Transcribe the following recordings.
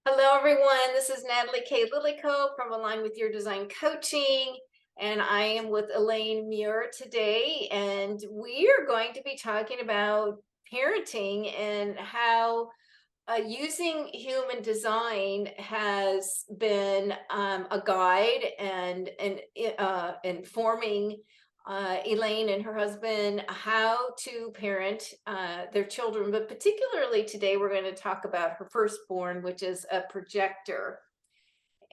Hello, everyone. This is Natalie K. Lillico from Align with Your Design Coaching, and I am with Elaine Muir today, and we are going to be talking about parenting and how using human design has been a guide and informing Elaine and her husband how to parent their children. But particularly today, we're going to talk about her firstborn, which is a projector.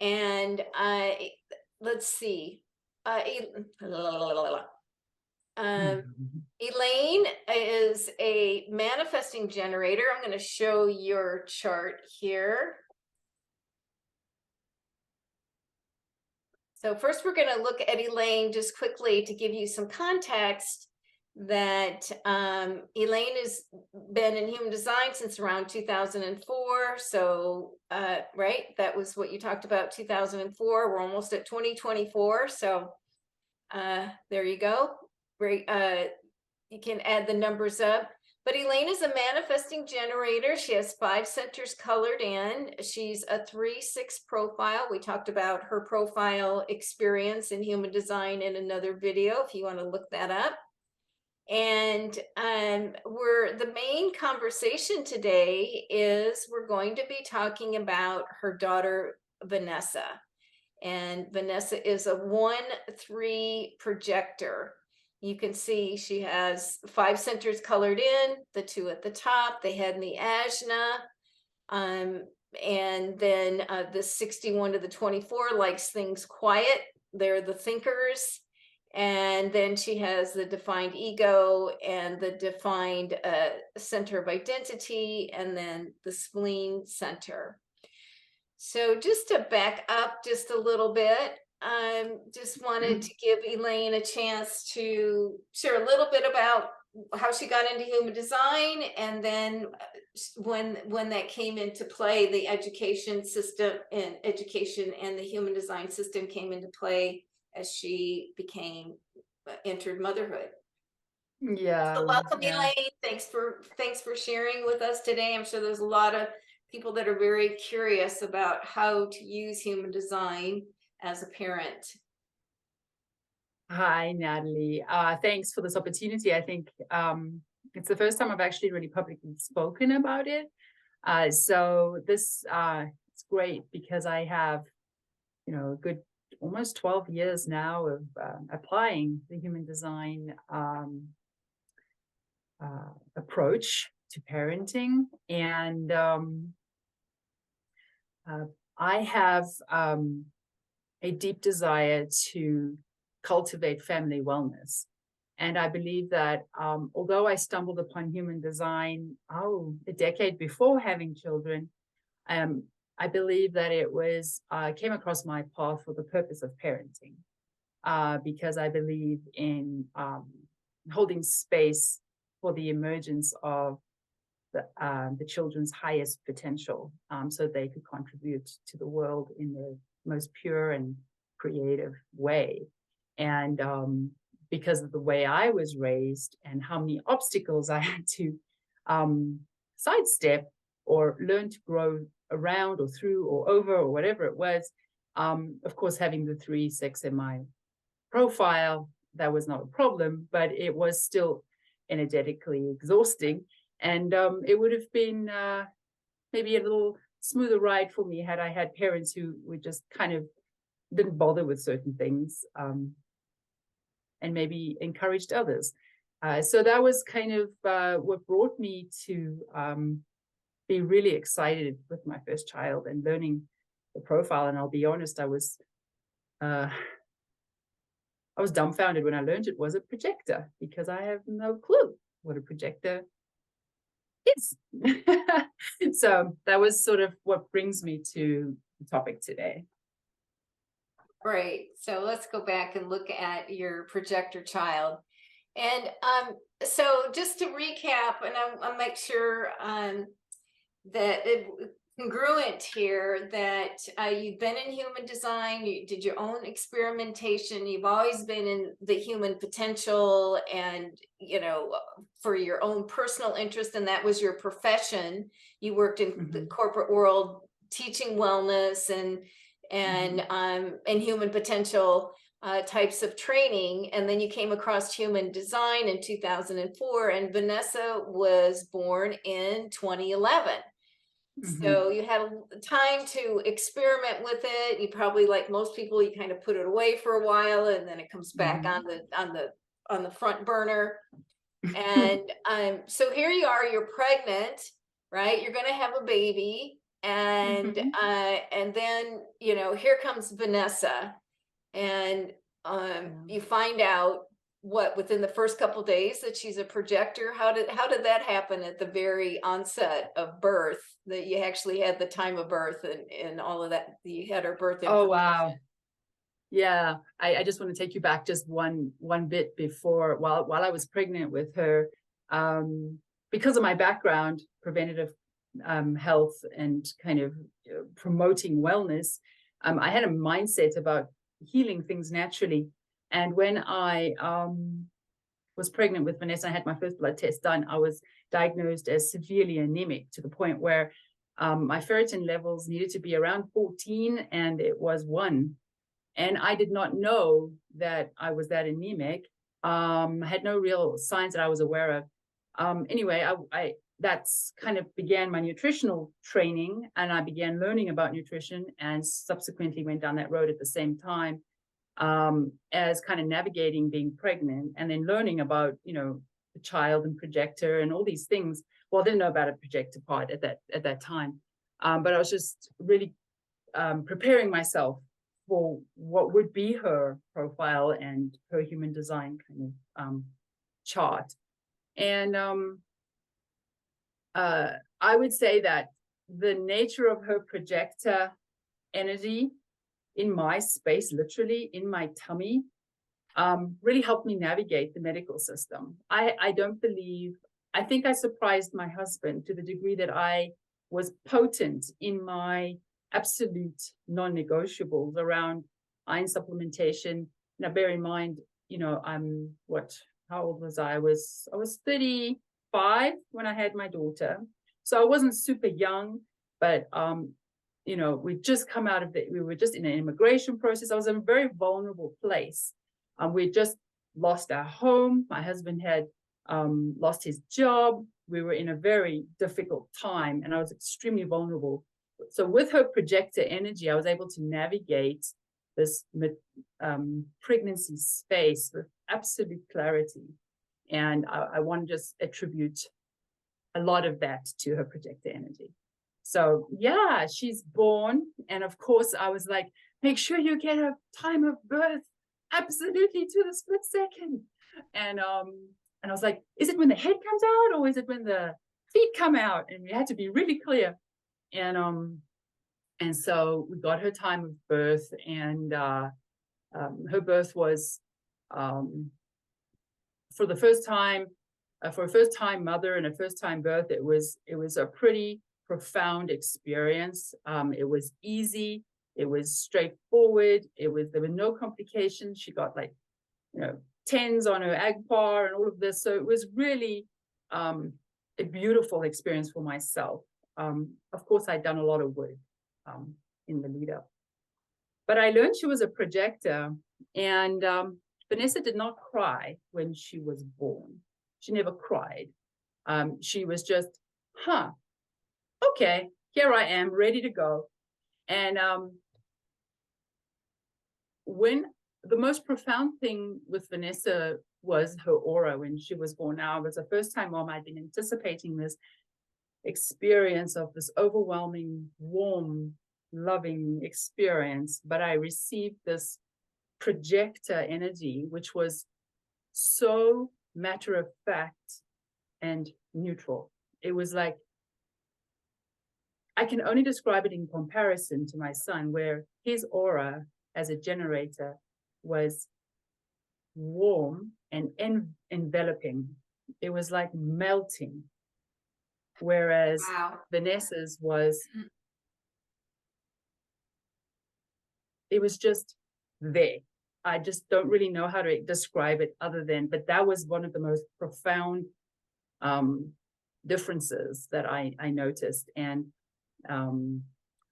And let's see. Elaine is a manifesting generator. I'm going to show your chart here. So first, we're going to look at Elaine just quickly to give you some context that Elaine has been in human design since around 2004. So, right, that was what you talked about, 2004. We're almost at 2024. So there you go. Great. You can add the numbers up. But Elaine is a manifesting generator. She has 5 centers colored in. She's a 3-6 profile. We talked about her profile experience in human design in another video, if you want to look that up. And the main conversation today is we're going to be talking about her daughter, Vanessa. And Vanessa is a 1-3 projector. You can see she has 5 centers colored in, the 2 at the top, the head and the ajna. And then the 61 to the 24 likes things quiet. They're the thinkers. And then she has the defined ego and the defined center of identity, and then the spleen center. So just to back up just a little bit, just wanted to give Elaine a chance to share a little bit about how she got into human design, and then when that came into play, the education system and education and the human design system came into play as she entered motherhood. Yeah. So welcome, Yeah. Elaine. Thanks for sharing with us today. I'm sure there's a lot of people that are very curious about how to use human design as a parent. Hi, Natalie. Thanks for this opportunity. I think it's the first time I've actually really publicly spoken about it. So this it's great because I have, a good almost 12 years now of applying the human design approach to parenting. And I have a deep desire to cultivate family wellness. And I believe that although I stumbled upon human design, a decade before having children, I believe that it came across my path for the purpose of parenting, because I believe in holding space for the emergence of the children's highest potential, so they could contribute to the world in the most pure and creative way. And because of the way I was raised and how many obstacles I had to sidestep or learn to grow around or through or over or whatever it was, of course, having the 3-6 in my profile, that was not a problem, but it was still energetically exhausting. And it would have been maybe a little smoother ride for me had I had parents who would just kind of didn't bother with certain things, and maybe encouraged others. So that was kind of what brought me to be really excited with my first child and learning the profile. And I'll be honest, I was dumbfounded when I learned it was a projector, because I have no clue what a projector is. So that was sort of what brings me to the topic today. Right. So let's go back and look at your projector child. And so just to recap, and I'll make sure that it congruent here, that you've been in human design, you did your own experimentation, you've always been in the human potential, and for your own personal interest, and that was your profession. You worked in the corporate world teaching wellness and human potential types of training. And then you came across human design in 2004, and Vanessa was born in 2011. So you had time to experiment with it. You probably, like most people, you kind of put it away for a while, and then it comes back on the front burner. And so here you are, you're pregnant, right? You're going to have a baby, and then, you know, here comes Vanessa, and you find out within the first couple of days that she's a projector. How did that happen at the very onset of birth, that you actually had the time of birth and all of that, you had her birth information? Oh, wow. Yeah, I just want to take you back just one bit before, while I was pregnant with her, because of my background, preventative health and kind of promoting wellness, I had a mindset about healing things naturally. And when I was pregnant with Vanessa, I had my first blood test done. I was diagnosed as severely anemic, to the point where my ferritin levels needed to be around 14, and it was 1. And I did not know that I was that anemic. I had no real signs that I was aware of. Anyway, I that's kind of began my nutritional training, and I began learning about nutrition, and subsequently went down that road at the same time, as kind of navigating being pregnant, and then learning about, you know, the child and projector and all these things. Well, I didn't know about a projector part at that time, but I was just really preparing myself for what would be her profile and her human design kind of chart. And I would say that the nature of her projector energy in my space, literally in my tummy, really helped me navigate the medical system. I think I surprised my husband to the degree that I was potent in my absolute non-negotiables around iron supplementation. Now, bear in mind, you know, how old was I? I was 35 when I had my daughter. So I wasn't super young, but you know, we were just in an immigration process. I was in a very vulnerable place. We just lost our home. My husband had lost his job. We were in a very difficult time, and I was extremely vulnerable. So with her projector energy, I was able to navigate this pregnancy space with absolute clarity. And I want to just attribute a lot of that to her projector energy. So yeah, she's born. And of course, I was like, make sure you get her time of birth absolutely to the split second. And I was like, is it when the head comes out, or is it when the feet come out? And we had to be really clear. And so we got her time of birth, and her birth was for a first-time mother and a first-time birth. It was a pretty profound experience. It was easy. It was straightforward. There were no complications. She got, like, you know, 10s on her AGPAR and all of this. So it was really a beautiful experience for myself. Of course, I'd done a lot of work in the lead up, but I learned she was a projector. And Vanessa did not cry when she was born. She never cried. She was just, okay, here I am, ready to go. And when the most profound thing with Vanessa was her aura when she was born. Now, it was a first-time mom. I'd been anticipating this experience of this overwhelming, warm, loving experience, but I received this projector energy, which was so matter of fact and neutral. It was like, I can only describe it in comparison to my son, where his aura as a generator was warm and enveloping. It was like melting. Whereas Vanessa's was, it was just there. I just don't really know how to describe it other than, but that was one of the most profound differences that I noticed. And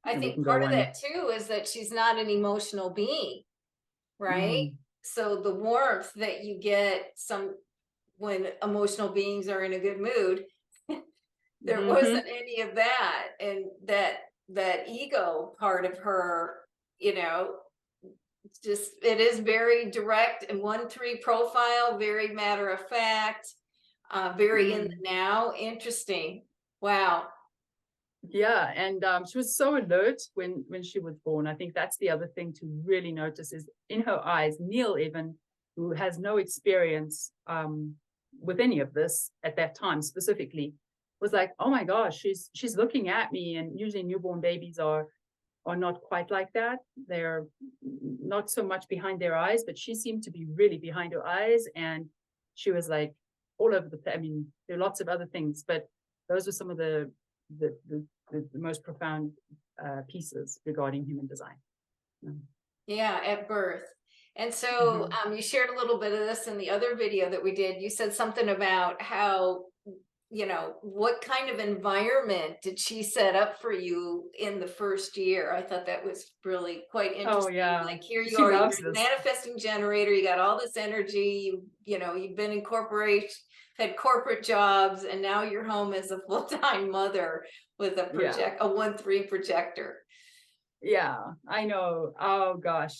I and we think can part go of on. that too is that she's not an emotional being, right? Mm, So the warmth that you get when emotional beings are in a good mood, there mm-hmm. wasn't any of that. And that ego part of her, you know, just, it is very direct and 1-3 profile, very matter of fact, very in the Mm. now. Interesting. Wow. Yeah, and she was so alert when she was born. I think that's the other thing to really notice is in her eyes. Neil, even who has no experience with any of this at that time specifically, was like, "Oh my gosh, she's looking at me." And usually newborn babies are not quite like that. They're not so much behind their eyes, but she seemed to be really behind her eyes, and she was like all over the place. I mean, there are lots of other things, but those are some of the, the, the most profound pieces regarding human design. Yeah, at birth. And so Mm-hmm. you shared a little bit of this in the other video that we did. You said something about how, you know, what kind of environment did she set up for you in the first year? I thought that was really quite Oh interesting. yeah, Like, here you she are, you're loves a this. manifesting generator, you got all this energy, you know, you've been in corporation, had corporate jobs, and now you're home as a full-time mother with a Yeah, 1-3 projector. yeah, I know. Oh gosh,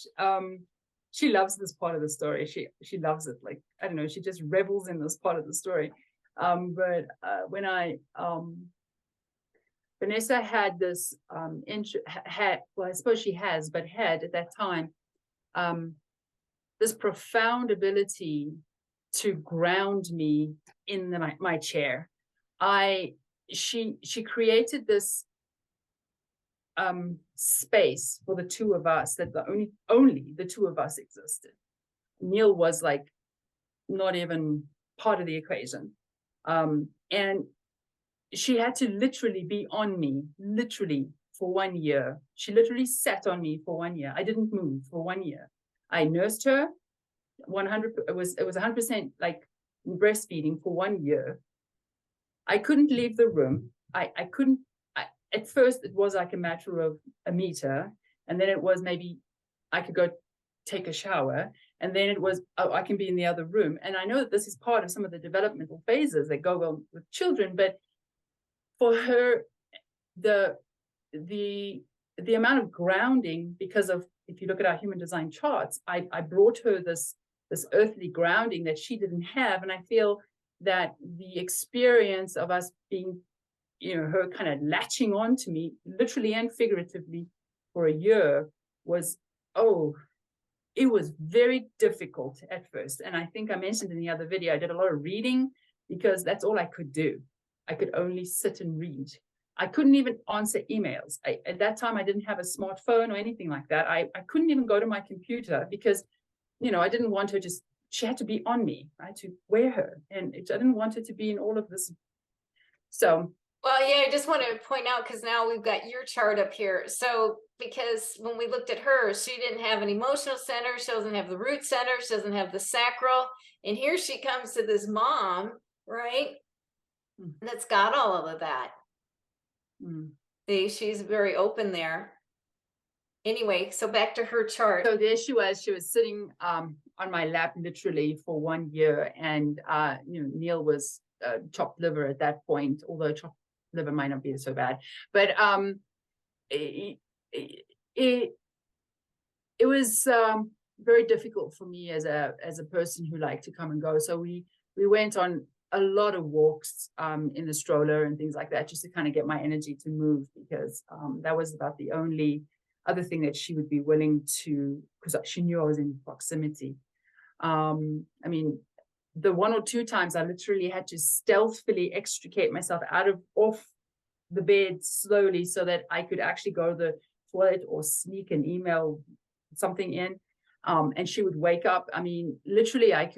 she loves this part of the story. She loves it. Like I don't know, she just revels in this part of the story. But when Vanessa had this well, I suppose she has, but had at that time um, this profound ability to ground me in my chair. She created this space for the two of us that only the two of us existed. Neil was like not even part of the equation. And she had to literally be on me, literally for 1 year. She literally sat on me for 1 year. I didn't move for 1 year. I nursed her 100. It was 100% like breastfeeding for 1 year. I couldn't leave the room. I couldn't. At first, it was like a matter of a meter, and then it was maybe I could go take a shower, and then it was, oh, I can be in the other room. And I know that this is part of some of the developmental phases that go on with children, but for her, the the the amount of grounding, because of, if you look at our human design charts, I brought her this earthly grounding that she didn't have. And I feel that the experience of us being, her kind of latching on to me, literally and figuratively, for a year was, oh, it was very difficult at first. And I think I mentioned in the other video, I did a lot of reading because that's all I could do. I could only sit and read. I couldn't even answer emails. At that time, I didn't have a smartphone or anything like that. I couldn't even go to my computer because, I didn't want her she had to be on me, right, to wear her. And I didn't want her to be in all of this. So, Well, yeah, I just want to point out, because now we've got your chart up here. So, because when we looked at her, she didn't have an emotional center, she doesn't have the root center, she doesn't have the sacral. And here she comes to this mom, right? That's got all of that. She's very open there. Anyway, so back to her chart. So there she was sitting on my lap literally for 1 year. And, Neil was chopped liver at that point, although chopped liver might not be so bad. But it was very difficult for me as a person who liked to come and go. So we went on a lot of walks in the stroller and things like that, just to kind of get my energy to move, because that was about the only other thing that she would be willing to, because she knew I was in proximity. I mean, the 1 or 2 times I literally had to stealthily extricate myself off the bed slowly so that I could actually go to the toilet or sneak an email something in. And she would wake up. I mean, literally I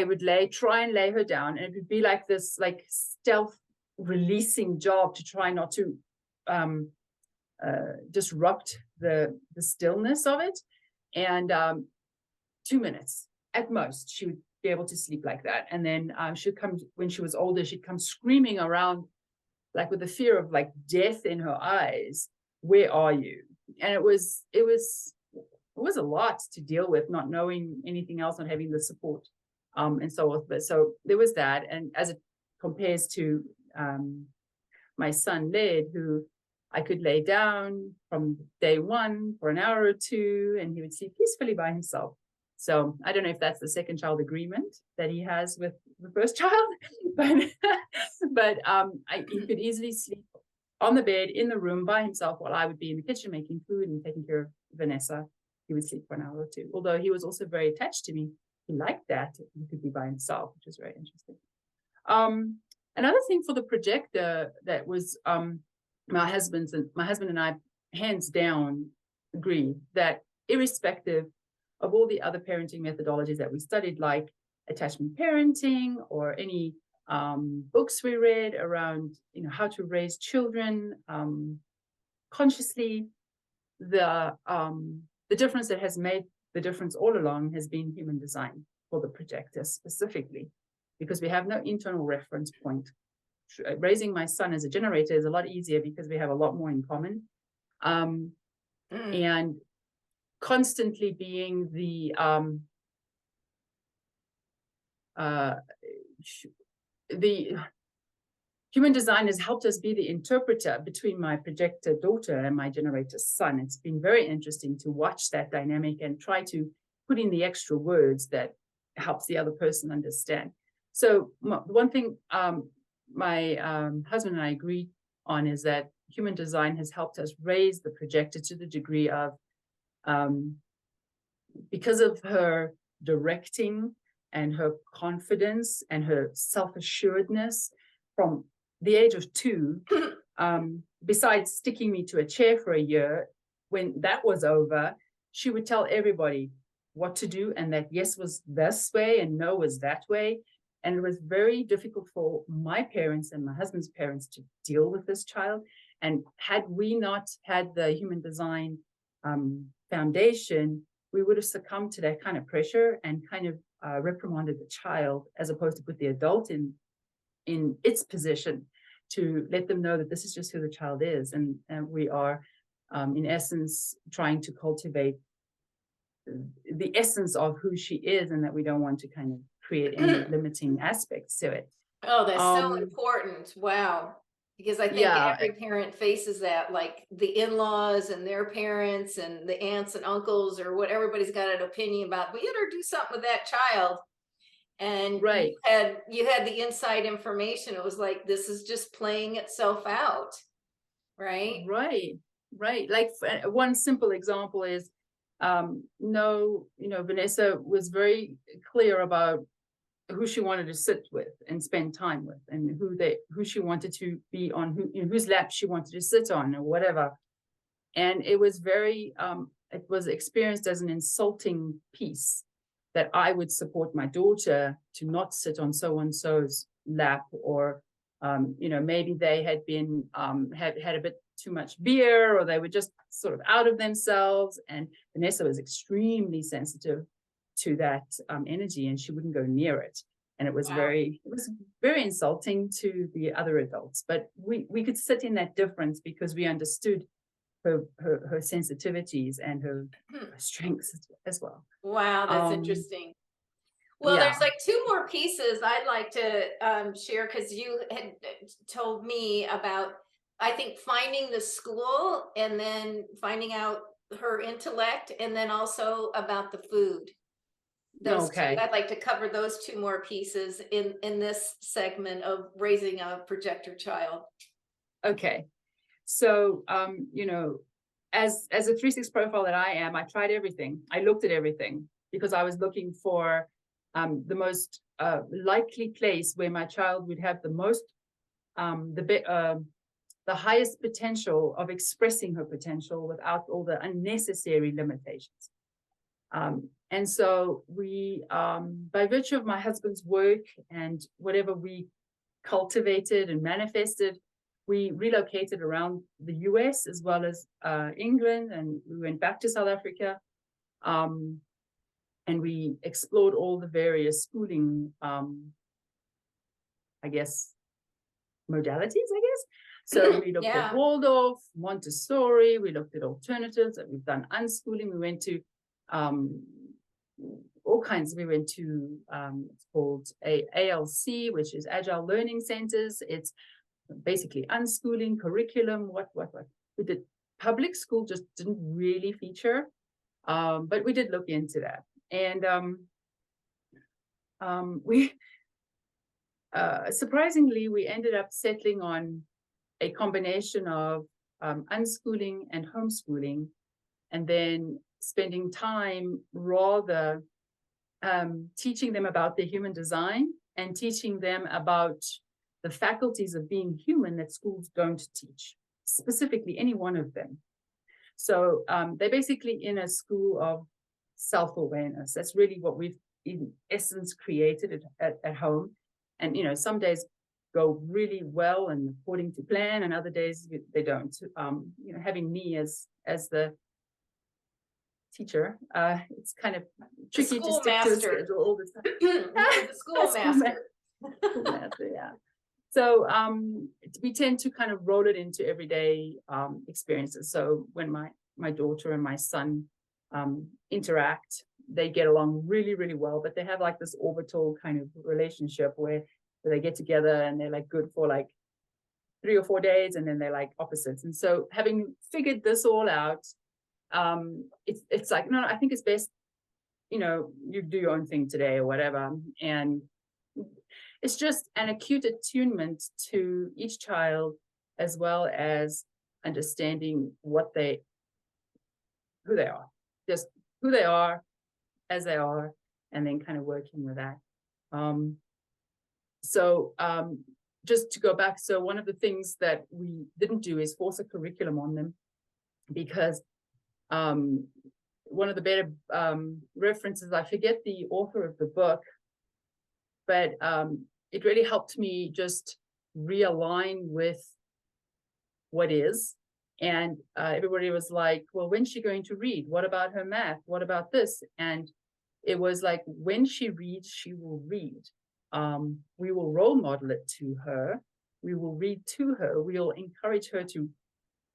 would try and lay her down, and it would be like this, like stealth releasing job to try not to disrupt the stillness of it. And 2 minutes at most, she would be able to sleep like that. And then she'd come, when she was older, she'd come screaming around, like with the fear of like death in her eyes. where are you? And it was a lot to deal with, not knowing anything else, not having the support, and so on. But so there was that. And as it compares to my son Led, who I could lay down from day one for an hour or two, and he would sleep peacefully by himself. So I don't know if that's the second child agreement that he has with the first child, but he could easily sleep on the bed in the room by himself while I would be in the kitchen making food and taking care of Vanessa. He would sleep for an hour or two. Although he was also very attached to me, he liked that he could be by himself, which was very interesting. Another thing for the projector that was my husband and I hands down agree that irrespective of all the other parenting methodologies that we studied, like attachment parenting or any books we read around, how to raise children consciously, the difference that has made the difference all along has been human design for the projector specifically, because we have no internal reference point. Raising my son as a generator is a lot easier because we have a lot more in common. And constantly being the human design has helped us be the interpreter between my projector daughter and my generator son. It's been very interesting to watch that dynamic and try to put in the extra words that helps the other person understand. So one thing my husband and I agreed on is that human design has helped us raise the projector to the degree of, because of her directing and her confidence and her self-assuredness from the age of 2, besides sticking me to a chair for a year, when that was over, she would tell everybody what to do, and that yes was this way and no was that way. And it was very difficult for my parents and my husband's parents to deal with this child. And had we not had the human design foundation, we would have succumbed to that kind of pressure and kind of reprimanded the child, as opposed to put the adult in its position to let them know that this is just who the child is. And we are, in essence, trying to cultivate the essence of who she is, and that we don't want to kind of create any limiting aspects to it. Oh, that's so important. Wow. Because I think every parent faces that, like the in-laws and their parents and the aunts and uncles, or what, everybody's got an opinion about, we better do something with that child. And right. you had the inside information. It was like, this is just playing itself out. Right. Like one simple example is, Vanessa was very clear about who she wanted to sit with and spend time with, and who she wanted to be on, whose lap she wanted to sit on, or whatever. And it was very, it was experienced as an insulting piece that I would support my daughter to not sit on so-and-so's lap, or, maybe they had been, had a bit too much beer, or they were just sort of out of themselves. And Vanessa was extremely sensitive to that energy, and she wouldn't go near it. And it was very insulting to the other adults. But we could sit in that difference because we understood her sensitivities and her strengths as well. Wow, that's interesting. Well, there's like 2 more pieces I'd like to share, because you had told me about, I think, finding the school, and then finding out her intellect, and then also about the food. Those two, I'd like to cover those 2 more pieces in this segment of raising a projector child. Okay. So, as a 3-6 profile that I am, I tried everything. I looked at everything because I was looking for the most likely place where my child would have the most, the highest potential of expressing her potential without all the unnecessary limitations. And so we, by virtue of my husband's work and whatever we cultivated and manifested, we relocated around the US as well as England, and we went back to South Africa. And we explored all the various schooling, modalities, So we looked Yeah. at Waldorf, Montessori, we looked at alternatives, we've done unschooling, we went to all kinds. We went to it's called ALC, which is Agile Learning Centers. It's basically unschooling, curriculum, what. We did public school, just didn't really feature, but we did look into that. And we surprisingly, we ended up settling on a combination of unschooling and homeschooling, and then spending time rather teaching them about their human design and teaching them about the faculties of being human that schools don't teach, specifically any one of them. So they're basically in a school of self-awareness. That's really what we've in essence created at home. And some days go really well and according to plan, and other days they don't. Having me as the teacher, it's kind of tricky to stick to a schedule all the time. The school master. School master, yeah. So we tend to kind of roll it into everyday experiences. So when my daughter and my son interact, they get along really, really well, but they have like this orbital kind of relationship where they get together and they're like good for like 3 or 4 days, and then they're like opposites. And so having figured this all out, it's like, no, I think it's best, you do your own thing today or whatever. And it's just an acute attunement to each child, as well as understanding who they are, just who they are as they are, and then kind of working with that. Just to go back, so one of the things that we didn't do is force a curriculum on them, because one of the better references, I forget the author of the book, but it really helped me just realign with what is. And everybody was like, well, when's she going to read? What about her math? What about this? And it was like, when she reads, she will read. We will role model it to her. We will read to her. We'll encourage her to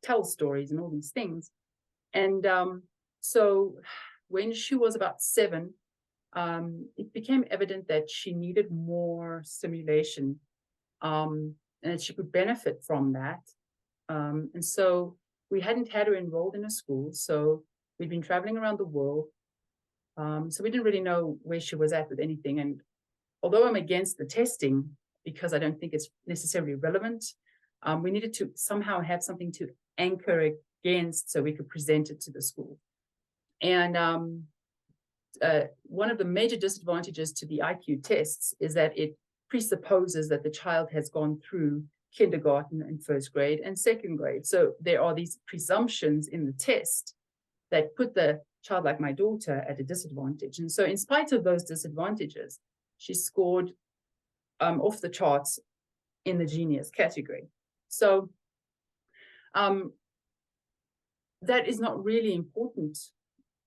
tell stories and all these things. And so when she was about 7, it became evident that she needed more stimulation, and that she could benefit from that. And so we hadn't had her enrolled in a school. So we'd been traveling around the world. So we didn't really know where she was at with anything. And although I'm against the testing, because I don't think it's necessarily relevant, we needed to somehow have something to anchor against so we could present it to the school. And one of the major disadvantages to the IQ tests is that it presupposes that the child has gone through kindergarten and 1st grade and 2nd grade. So there are these presumptions in the test that put the child like my daughter at a disadvantage. And so in spite of those disadvantages, she scored off the charts in the genius category. So that is not really important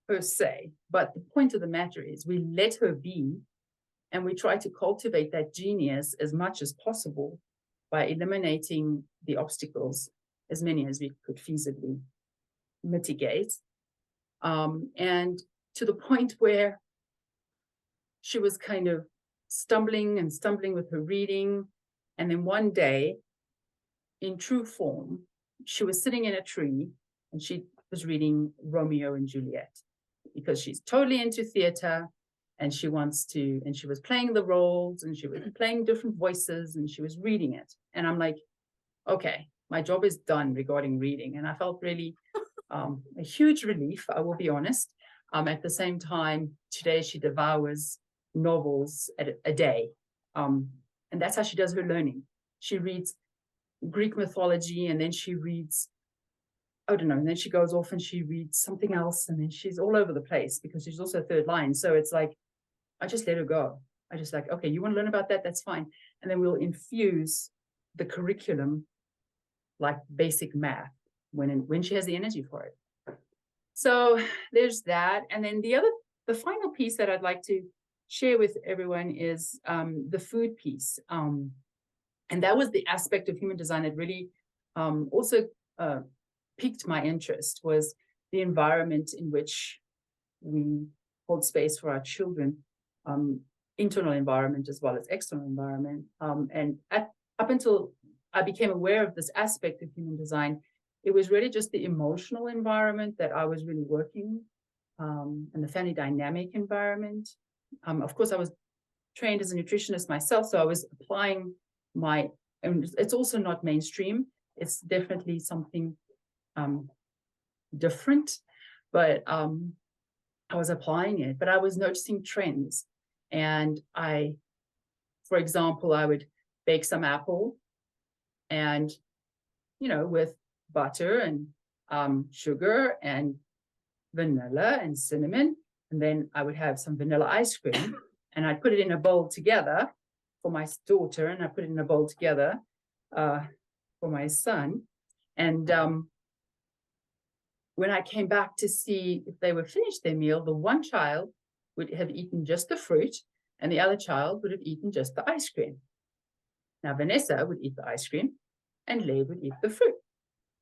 per se, but the point of the matter is we let her be, and we try to cultivate that genius as much as possible by eliminating the obstacles, as many as we could feasibly mitigate. And to the point where she was kind of stumbling with her reading. And then one day, in true form, she was sitting in a tree and she was reading Romeo and Juliet, because she's totally into theater and she wants to, and she was playing the roles and she was playing different voices and she was reading it. And I'm like, okay, my job is done regarding reading. And I felt really a huge relief, I will be honest. At the same time, today she devours novels a day. And that's how she does her learning. She reads Greek mythology, and then she reads, I don't know, and then she goes off and she reads something else, and then she's all over the place because she's also 3rd line. So it's like, I just let her go. I just like, okay, you want to learn about that? That's fine. And then we'll infuse the curriculum like basic math when she has the energy for it. So there's that. And then the final piece that I'd like to share with everyone is the food piece. And that was the aspect of human design that really also piqued my interest was the environment in which we hold space for our children, internal environment as well as external environment. And up until I became aware of this aspect of human design, it was really just the emotional environment that I was really working, and the family dynamic environment. Of course, I was trained as a nutritionist myself, so I was applying and it's also not mainstream. It's definitely something different, but I was applying it, but I was noticing trends. And for example, I would bake some apple and, with butter and sugar and vanilla and cinnamon. And then I would have some vanilla ice cream and I'd put it in a bowl together for my daughter, and I put it in a bowl together for my son. And when I came back to see if they were finished their meal, the one child would have eaten just the fruit and the other child would have eaten just the ice cream. Now, Vanessa would eat the ice cream and Leigh would eat the fruit.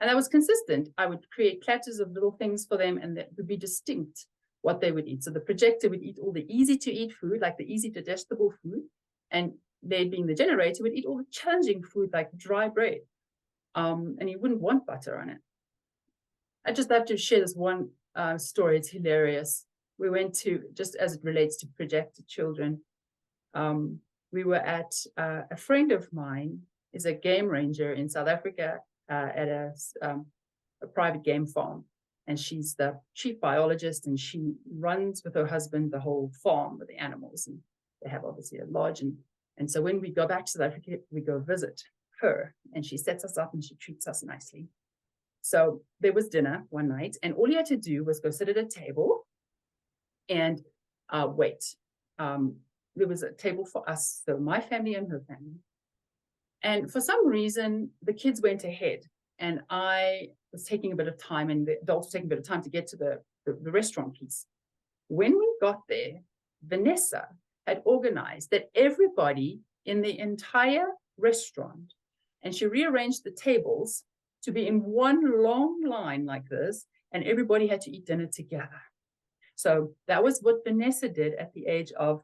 And that was consistent. I would create platters of little things for them, and that would be distinct what they would eat. So the projector would eat all the easy to eat food, like the easy digestible food. And they, being the generator, would eat all the challenging food, like dry bread. And he wouldn't want butter on it. I just have to share this one story. It's hilarious. We went to, just as it relates to projected children, we were at a friend of mine is a game ranger in South Africa at a private game farm. And she's the chief biologist, and she runs with her husband the whole farm with the animals. And they have obviously a lodge. And so when we go back to South Africa, we go visit her, and she sets us up and she treats us nicely. So there was dinner one night, and all you had to do was go sit at a table and wait. There was a table for us, so my family and her family. And for some reason, the kids went ahead, and I was taking a bit of time, and the adults were taking a bit of time to get to the restaurant piece. When we got there, Vanessa had organized that everybody in the entire restaurant, and she rearranged the tables to be in one long line like this, and everybody had to eat dinner together. So that was what Vanessa did at the age of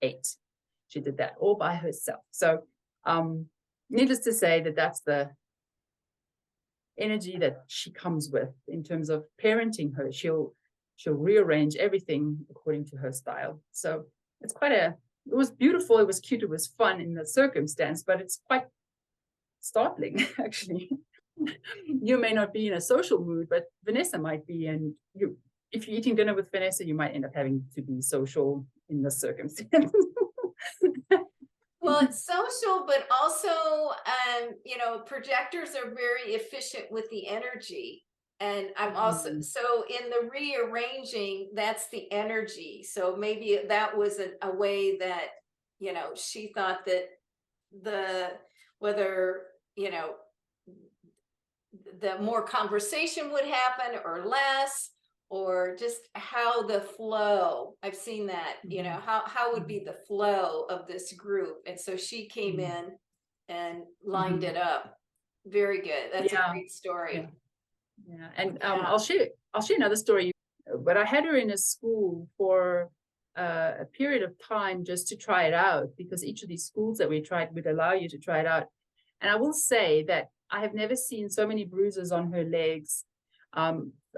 8. She did that all by herself. So needless to say that that's the energy that she comes with in terms of parenting her. She'll rearrange everything according to her style. So it's it was beautiful, it was cute, it was fun in the circumstance, but it's quite startling, actually. You may not be in a social mood, but Vanessa might be, and if you're eating dinner with Vanessa, you might end up having to be social in the circumstance. Well, it's social, but also, projectors are very efficient with the energy. And I'm also, so in the rearranging, that's the energy. So maybe that was a way that, she thought that whether, the more conversation would happen or less, or just how the flow, I've seen that, how would be the flow of this group. And so she came in and lined it up. Very good. That's a great story. Yeah. And I'll share another story. But I had her in a school for a period of time just to try it out, because each of these schools that we tried would allow you to try it out. And I will say that I have never seen so many bruises on her legs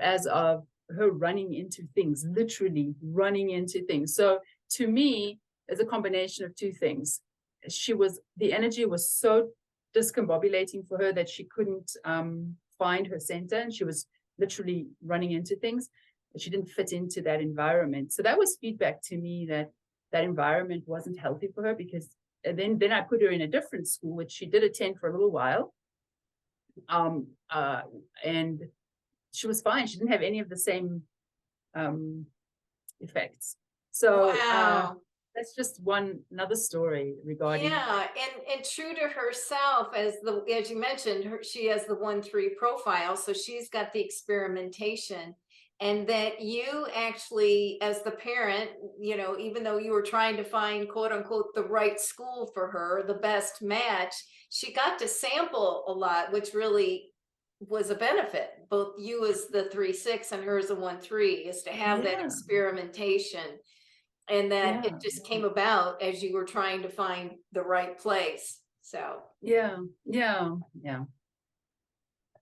as of her running into things, literally running into things. So to me, it's a combination of two things. The energy was so discombobulating for her that she couldn't find her center, and she was literally running into things. She didn't fit into that environment. So that was feedback to me that environment wasn't healthy for her, because then I put her in a different school, which she did attend for a little while. And she was fine. She didn't have any of the same effects. So that's just another story regarding. Yeah, and true to herself, as you mentioned, she has the 1-3 profile, so she's got the experimentation. and that you actually, as the parent, even though you were trying to find quote unquote the right school for her, the best match, she got to sample a lot, which really was a benefit. Both you as the 3-6 and her as a 1-3, is to have that Yeah, experimentation, and that it yeah, just came about as you were trying to find the right place. So, yeah, yeah, yeah,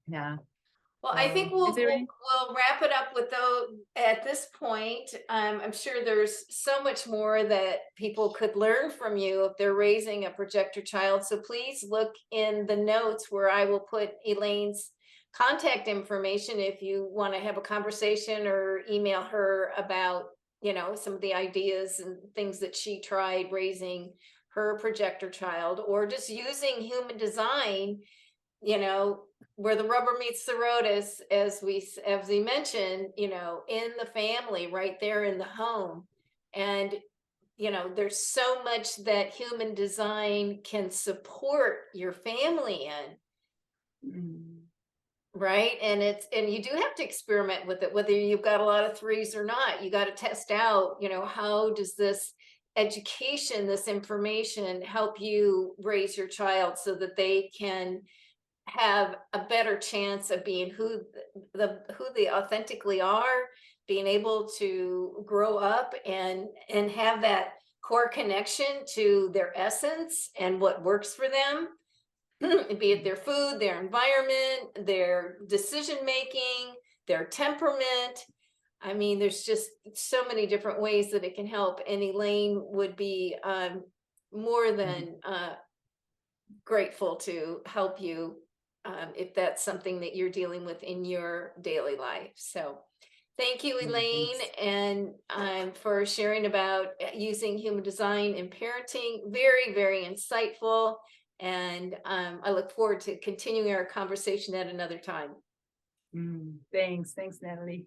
yeah. well, I think So is we'll there we'll, any? we'll wrap it up with those at this point. I'm sure there's so much more that people could learn from you if they're raising a projector child. So please look in the notes where I will put Elaine's contact information if you want to have a conversation or email her about, some of the ideas and things that she tried raising her projector child, or just using human design, you know where the rubber meets the road, as we mentioned, in the family, right there in the home. And there's so much that human design can support your family in, Mm, right? And you do have to experiment with it, whether you've got a lot of threes or not. You got to test out, how does this education, this information, help you raise your child so that they can have a better chance of being who they authentically are, being able to grow up and have that core connection to their essence and what works for them, be it their food, their environment, their decision making, their temperament. I mean, there's just so many different ways that it can help, and Elaine would be more mm, than grateful to help you, if that's something that you're dealing with in your daily life. So thank you, Elaine, thanks. and for sharing about using human design in parenting. Very, very insightful. And I look forward to continuing our conversation at another time. Thanks, Natalie.